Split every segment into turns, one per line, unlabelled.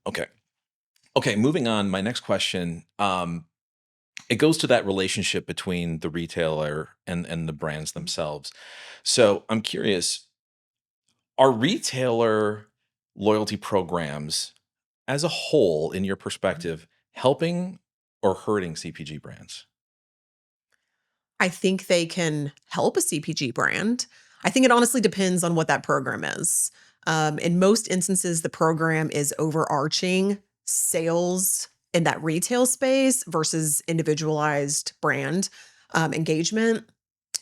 Okay. Okay, moving on. My next question, it goes to that relationship between the retailer and the brands themselves. So I'm curious, are retailer loyalty programs as a whole, in your perspective, helping or hurting CPG brands?
I think they can help a CPG brand. I think it honestly depends on what that program is. In most instances, the program is overarching sales in that retail space versus individualized brand engagement.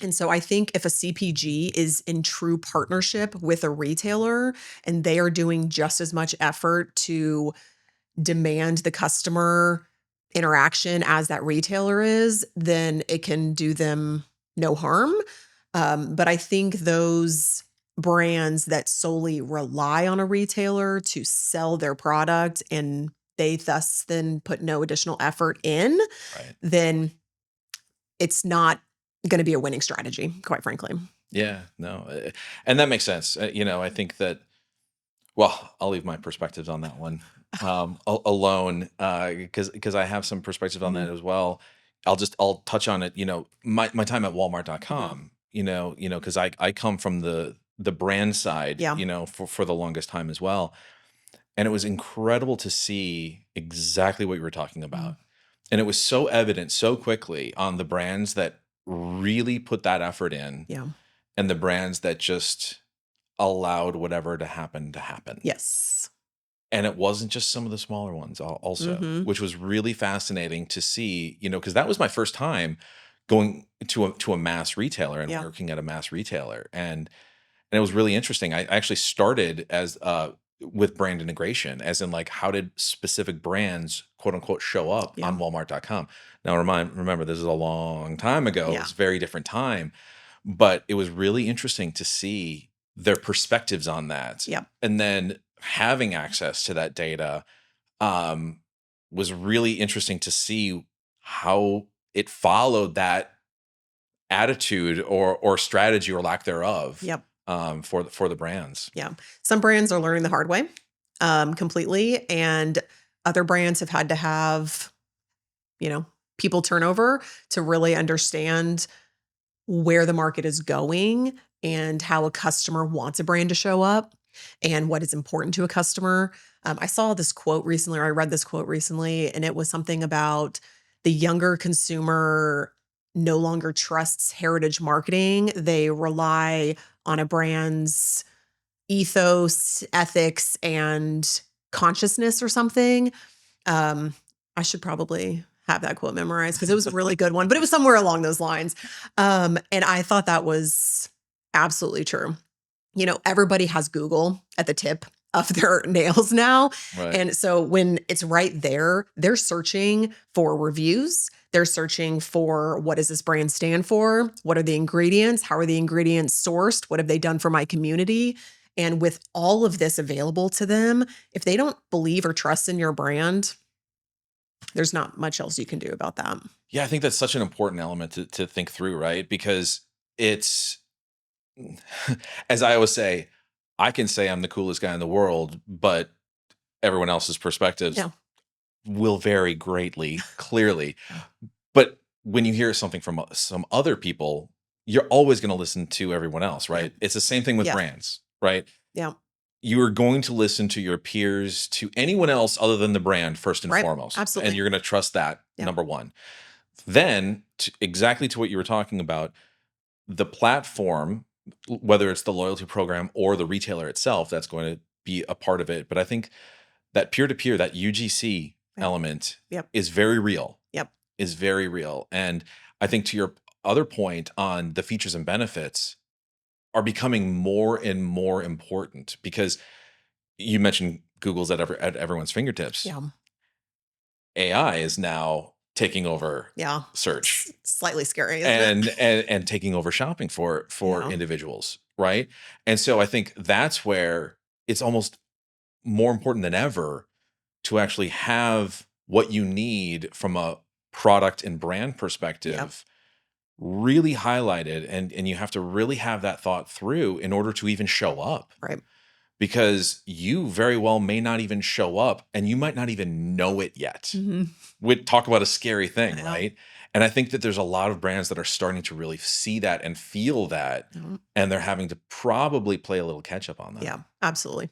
And so I think if a CPG is in true partnership with a retailer and they are doing just as much effort to demand the customer interaction as that retailer is, then it can do them no harm. But I think those brands that solely rely on a retailer to sell their product and they thus then put no additional effort in,
Right.
then it's not going to be a winning strategy, quite frankly.
Yeah, no, and that makes sense. I think that, well, I'll leave my perspectives on that one alone, because I have some perspectives on
Mhm,
that as well. I'll touch on it. My time at
mhm.
Walmart.com. Because I come from the brand side.
Yeah.
For the longest time as well, and it was incredible to see exactly what you were talking
Mm.
about, and it was so evident so quickly on the brands that really put that effort in,
Yeah.
and the brands that just allowed whatever to happen.
Yes.
And it wasn't just some of the smaller ones also,
Hmm.
which was really fascinating to see, because that was my first time going to a mass retailer and
Yeah.
working at a mass retailer. And it was really interesting. I actually started as with brand integration, as in, like, how did specific brands, quote unquote, show up
Yeah.
on Walmart.com. Now remember, this is a long time ago. It
Yeah.
was a very different time, but it was really interesting to see their perspectives on that.
Yeah.
And then having access to that data um, was really interesting to see how it followed that attitude or strategy or lack thereof,
Yep.
for the brands.
Yeah. Some brands are learning the hard way, completely, and other brands have had to have, you know, people turnover to really understand where the market is going and how a customer wants a brand to show up and what is important to a customer. I saw this quote recently, or I read this quote recently, and it was something about the younger consumer no longer trusts heritage marketing. They rely on a brand's ethos, ethics, and consciousness or something. Um, I should probably have that quote memorized because it was a really good one, but it was somewhere along those lines. And I thought that was absolutely true. Everybody has Google at the tip of their nails now.
Right.
And so when it's right there, they're searching for reviews. They're searching for, what does this brand stand for? What are the ingredients? How are the ingredients sourced? What have they done for my community? And with all of this available to them, if they don't believe or trust in your brand, there's not much else you can do about that.
Yeah, I think that's such an important element to think through, right? Because it's, as I always say, I can say I'm the coolest guy in the world, but everyone else's perspectives
Yeah.
will vary greatly, clearly. But when you hear something from some other people, you're always going to listen to everyone else,
Yeah.
right? It's the same thing with
Yeah.
brands, right?
Yeah.
You are going to listen to your peers, to anyone else other than the brand, first and
Right.
foremost, and
Absolutely.
you're going to trust that,
Yeah.
number one. Then, exactly to what you were talking about, the platform, whether it's the loyalty program or the retailer itself, that's going to be a part of it. But I think that peer to peer, that UGC
Yep.
element,
Yep.
is very real,
Yep.
is very real. And I think, to your other point on the features and benefits, are becoming more and more important, because you mentioned Google's at everyone's fingertips.
Yeah.
AI is now taking over
Yeah.
search,
Slightly scary, isn't it?
and taking over shopping for
Yeah.
individuals, right? And so I think that's where it's almost more important than ever to actually have what you need from a product and brand
Yep.
perspective really highlighted, and you have to really have that thought through in order to even show up.
Right.
because you very well may not even show up and you might not even know it yet.
Mhm.
We talk about a scary thing,
Yeah.
right? And I think that there's a lot of brands that are starting to really see that and feel that,
Mhm.
and they're having to probably play a little catch up on that.
Yeah, absolutely.